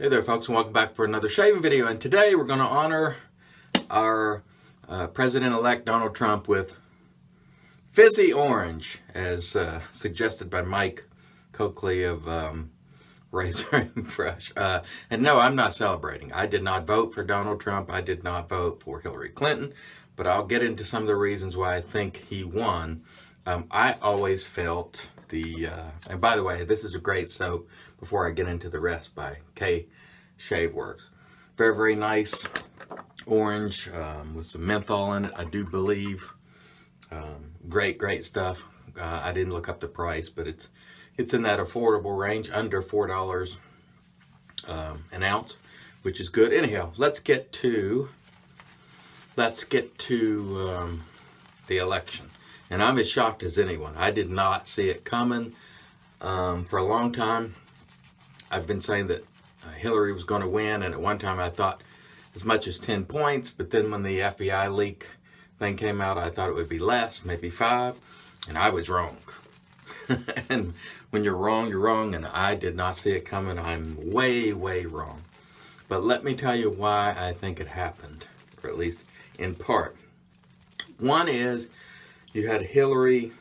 Hey there folks, and welcome back for another shaving video. And today we're going to honor our President-elect Donald Trump with Fizzy Orange, as suggested by Mike Coakley of RazoRock. And no, I'm not celebrating. I did not vote for Donald Trump. I did not vote for Hillary Clinton. But I'll get into some of the reasons why I think he won. I always felt and by the way, this is a great soap before I get into the rest, by KShaveWorx. Very, very nice orange with some menthol in it, I do believe. Great stuff. I didn't look up the price, but it's in that affordable range, under $4 an ounce, which is good. Anyhow, let's get to the election. And I'm as shocked as anyone. I did not see it coming. For a long time, I've been saying that Hillary was going to win, and at one time I thought as much as 10 points, but then when the FBI leak thing came out, I thought it would be less, maybe 5, and I was wrong. And when you're wrong, and I did not see it coming. I'm way wrong. But let me tell you why I think it happened, or at least in part. One is, you had Hillary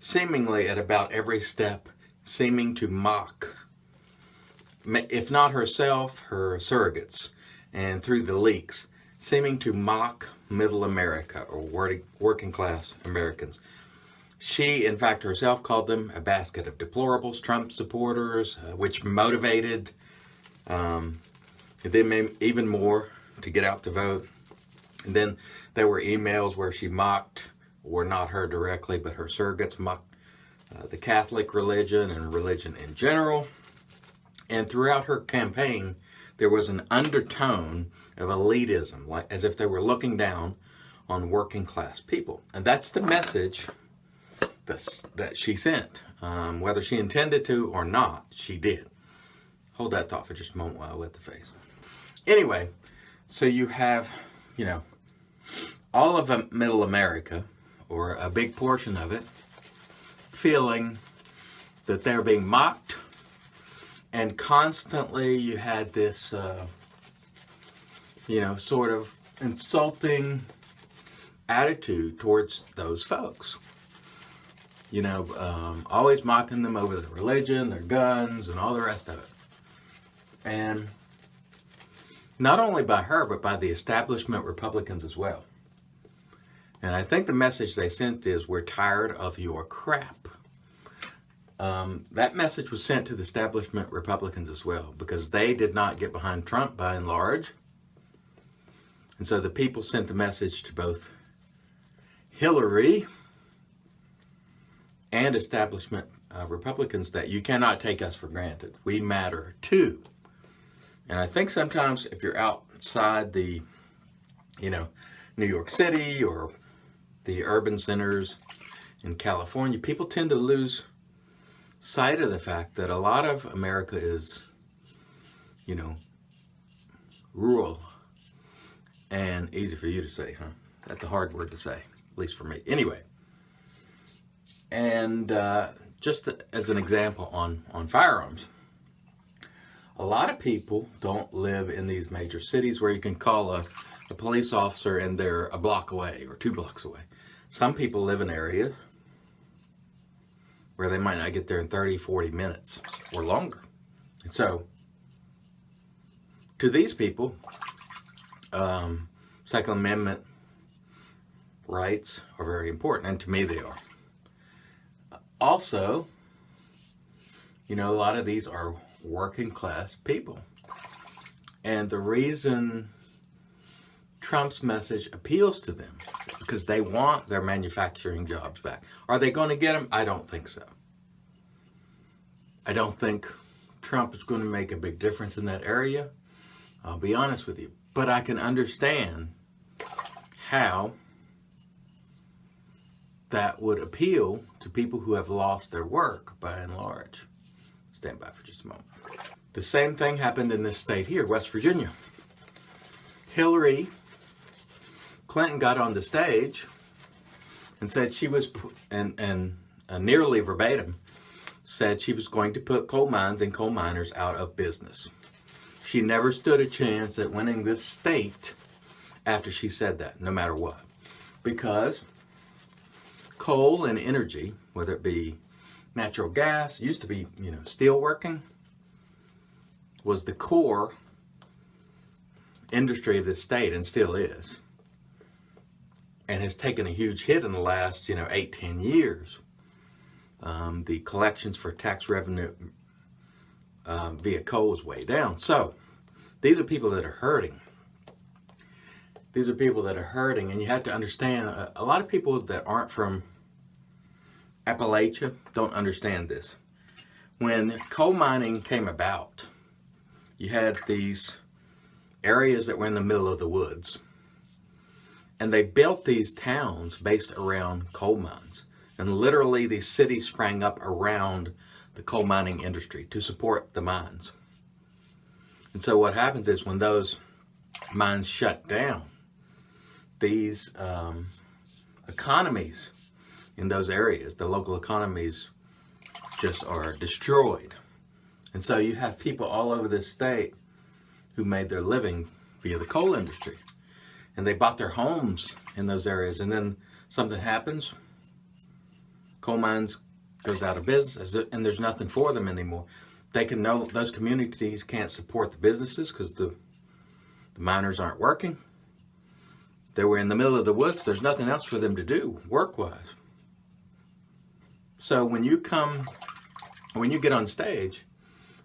seemingly at about every step seeming to mock, if not herself, her surrogates, and through the leaks, seeming to mock middle America, or working class Americans. She, in fact, herself called them a basket of deplorables, Trump supporters, which motivated them even more to get out to vote. And then there were emails where she mocked, or not her directly, but her surrogates mocked the Catholic religion and religion in general. And throughout her campaign, there was an undertone of elitism, like as if they were looking down on working class people. And that's the message that she sent. Whether she intended to or not, she did. Hold that thought for just a moment while I wet the face. Anyway, so you have, all of middle America, or a big portion of it, feeling that they're being mocked, and constantly you had this, sort of insulting attitude towards those folks. Always mocking them over their religion, their guns, and all the rest of it. And not only by her, but by the establishment Republicans as well. And I think the message they sent is, we're tired of your crap. That message was sent to the establishment Republicans as well, because they did not get behind Trump by and large. And so the people sent the message to both Hillary and establishment Republicans that you cannot take us for granted. We matter too. And I think sometimes if you're outside the, New York City or the urban centers in California, people tend to lose sight of the fact that a lot of America is, rural and easy for you to say, huh? That's a hard word to say, at least for me. Anyway, and just as an example on firearms, a lot of people don't live in these major cities where you can call a police officer and they're a block away or 2 blocks away. Some people live in areas where they might not get there in 30, 40 minutes or longer. And so, to these people, Second Amendment rights are very important, and to me they are. Also, a lot of these are working class people. And the reason Trump's message appeals to them, because they want their manufacturing jobs back. Are they going to get them? I don't think so. I don't think Trump is going to make a big difference in that area. I'll be honest with you. But I can understand how that would appeal to people who have lost their work by and large. Stand by for just a moment. The same thing happened in this state here, West Virginia. Hillary Clinton got on the stage and said she was, nearly verbatim, said she was going to put coal mines and coal miners out of business. She never stood a chance at winning this state after she said that, no matter what. Because coal and energy, whether it be natural gas, used to be, steel working, was the core industry of this state and still is. And has taken a huge hit in the last, 8-10 years. The collections for tax revenue via coal is way down. So these are people that are hurting. These are people that are hurting, and you have to understand, a lot of people that aren't from Appalachia don't understand this. When coal mining came about, you had these areas that were in the middle of the woods, and they built these towns based around coal mines. And literally these cities sprang up around the coal mining industry to support the mines. And so what happens is when those mines shut down, these economies in those areas, the local economies, just are destroyed. And so you have people all over this state who made their living via the coal industry. And they bought their homes in those areas. And then something happens, coal mines goes out of business, and there's nothing for them anymore. Those communities can't support the businesses because the miners aren't working. They were in the middle of the woods. There's nothing else for them to do work-wise. So when you get on stage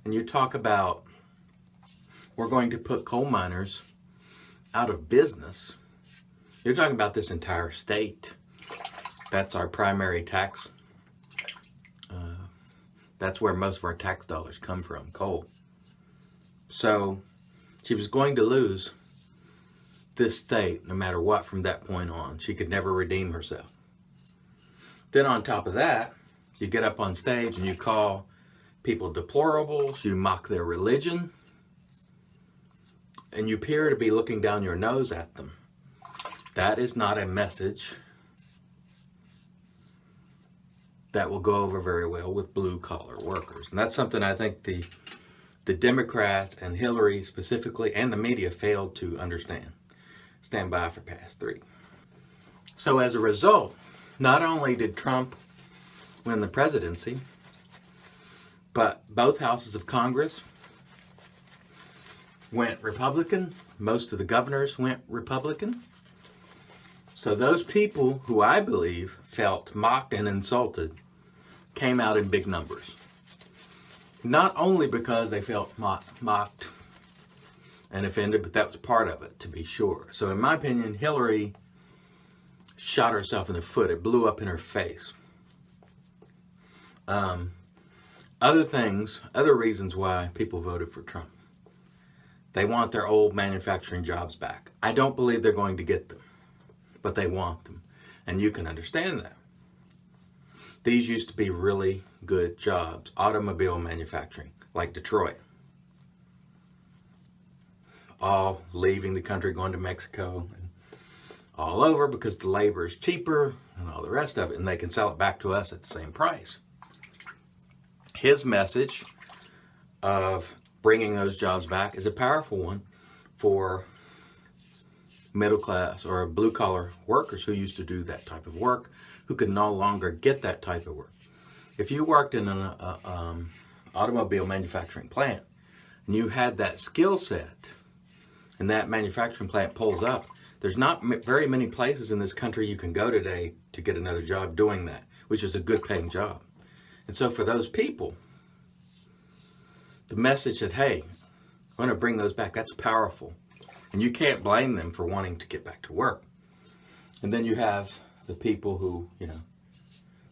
and you talk about we're going to put coal miners out of business, you're talking about this entire state. That's our primary tax. That's where most of our tax dollars come from, coal. So she was going to lose this state no matter what from that point on. She could never redeem herself. Then on top of that, you get up on stage and you call people deplorables, you mock their religion, and you appear to be looking down your nose at them. That is not a message that will go over very well with blue-collar workers. And that's something I think the Democrats and Hillary specifically and the media failed to understand. Stand by for past 3. So as a result, not only did Trump win the presidency, but both houses of Congress went Republican. Most of the governors went Republican. So those people who I believe felt mocked and insulted came out in big numbers. Not only because they felt mocked and offended, but that was part of it, to be sure. So in my opinion, Hillary shot herself in the foot. It blew up in her face. Other reasons why people voted for Trump. They want their old manufacturing jobs back. I don't believe they're going to get them, but they want them. And you can understand that. These used to be really good jobs. Automobile manufacturing, like Detroit. All leaving the country, going to Mexico, and all over because the labor is cheaper and all the rest of it, and they can sell it back to us at the same price. His message of bringing those jobs back is a powerful one for middle class or blue collar workers who used to do that type of work, who can no longer get that type of work. If you worked in an automobile manufacturing plant and you had that skill set and that manufacturing plant pulls up, there's not very many places in this country you can go today to get another job doing that, which is a good paying job. And so for those people, the message that, hey, I'm going to bring those back, that's powerful. And you can't blame them for wanting to get back to work. And then you have the people who,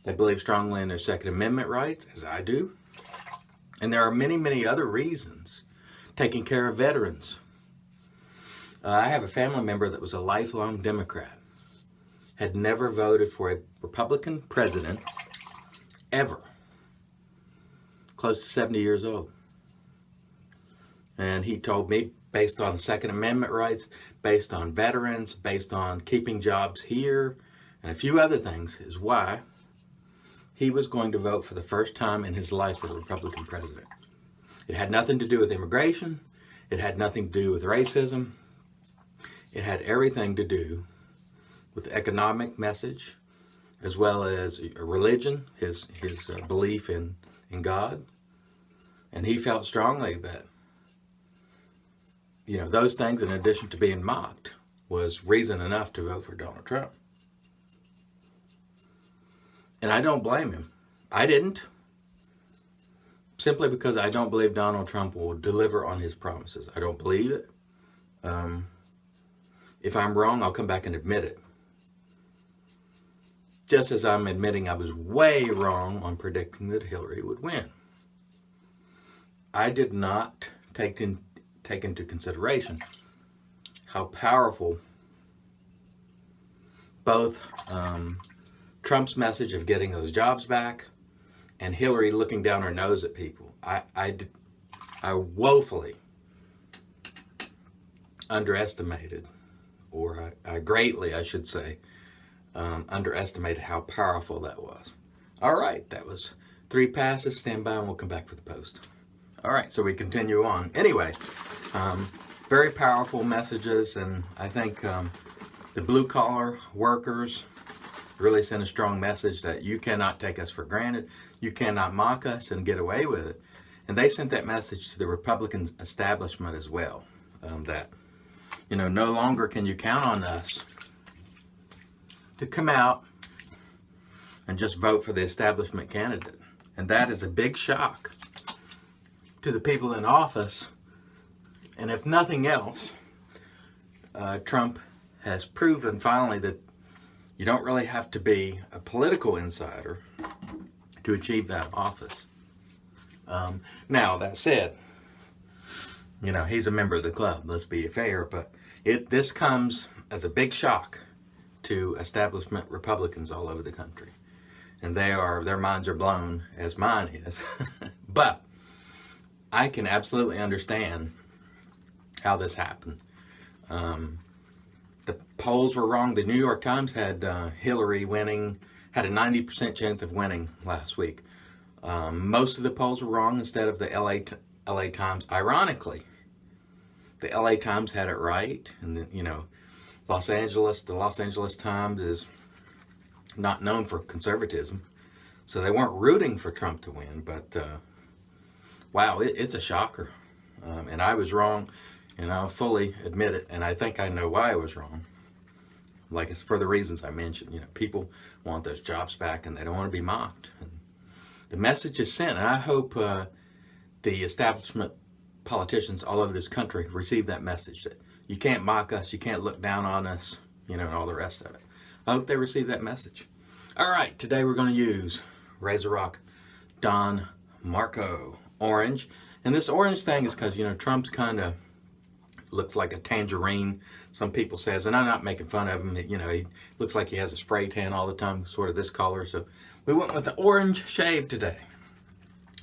they believe strongly in their Second Amendment rights, as I do. And there are many, many other reasons. Taking care of veterans. I have a family member that was a lifelong Democrat. Had never voted for a Republican president, ever. Close to 70 years old. And he told me, based on Second Amendment rights, based on veterans, based on keeping jobs here, and a few other things, is why he was going to vote for the first time in his life for the Republican president. It had nothing to do with immigration. It had nothing to do with racism. It had everything to do with the economic message, as well as religion, his belief in God. And he felt strongly that, those things, in addition to being mocked, was reason enough to vote for Donald Trump. And I don't blame him. I didn't. Simply because I don't believe Donald Trump will deliver on his promises. I don't believe it. If I'm wrong, I'll come back and admit it. Just as I'm admitting I was way wrong on predicting that Hillary would win. I did not take into consideration how powerful both Trump's message of getting those jobs back and Hillary looking down her nose at people. I woefully underestimated, or I greatly, I should say, underestimated how powerful that was. All right, that was 3 passes. Stand by and we'll come back for the post. All right, so we continue on. Anyway, very powerful messages, and I think the blue-collar workers really sent a strong message that you cannot take us for granted. You cannot mock us and get away with it. And they sent that message to the Republican establishment as well, that, no longer can you count on us to come out and just vote for the establishment candidate. And that is a big shock to the people in office. And if nothing else, Trump has proven finally that you don't really have to be a political insider to achieve that office. Now, that said, he's a member of the club, let's be fair, but this comes as a big shock to establishment Republicans all over the country. And their minds are blown, as mine is. But I can absolutely understand how this happened. The polls were wrong. The New York Times had Hillary had a 90% chance of winning last week. Most of the polls were wrong instead of the LA Times. Ironically, the LA Times had it right. And, the Los Angeles Times is not known for conservatism. So they weren't rooting for Trump to win. But, wow, it's a shocker. And I was wrong. And I'll fully admit it, and I think I know why I was wrong. Like, it's for the reasons I mentioned. People want those jobs back, and they don't want to be mocked. And the message is sent, and I hope the establishment politicians all over this country receive that message, that you can't mock us, you can't look down on us, and all the rest of it. I hope they receive that message. All right, today we're going to use RazoRock Don Marco Orange. And this orange thing is because, Trump's kind of looks like a tangerine, some people says, and I'm not making fun of him. He looks like he has a spray tan all the time, sort of this color. So we went with the orange shave today.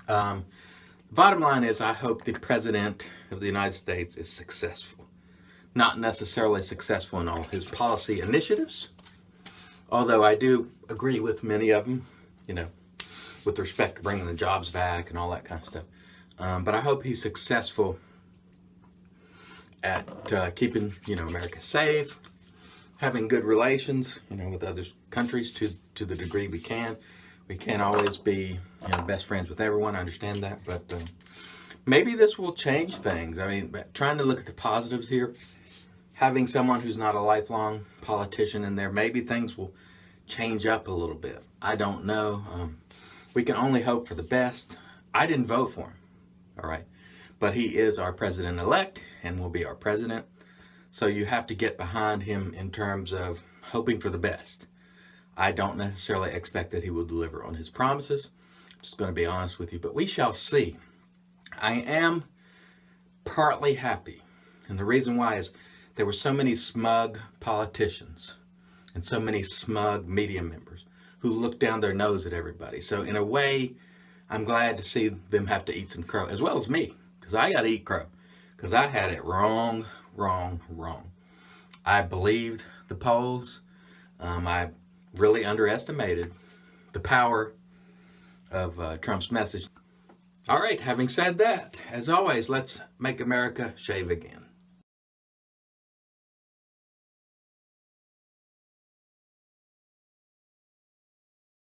Bottom line is, I hope the President of the United States is successful. Not necessarily successful in all his policy initiatives, although I do agree with many of them, with respect to bringing the jobs back and all that kind of stuff. But I hope he's successful at keeping, America safe, having good relations, with other countries to the degree we can. We can't always be, best friends with everyone. I understand that, but maybe this will change things. I mean, trying to look at the positives here, having someone who's not a lifelong politician in there, maybe things will change up a little bit. I don't know. We can only hope for the best. I didn't vote for him, all right? But he is our president-elect and will be our president. So you have to get behind him in terms of hoping for the best. I don't necessarily expect that he will deliver on his promises. I'm just going to be honest with you, but we shall see. I am partly happy. And the reason why is there were so many smug politicians and so many smug media members who looked down their nose at everybody. So in a way, I'm glad to see them have to eat some crow, as well as me. Because I got to eat crow. Because I had it wrong. I believed the polls. I really underestimated the power of Trump's message. All right, having said that, as always, let's make America shave again.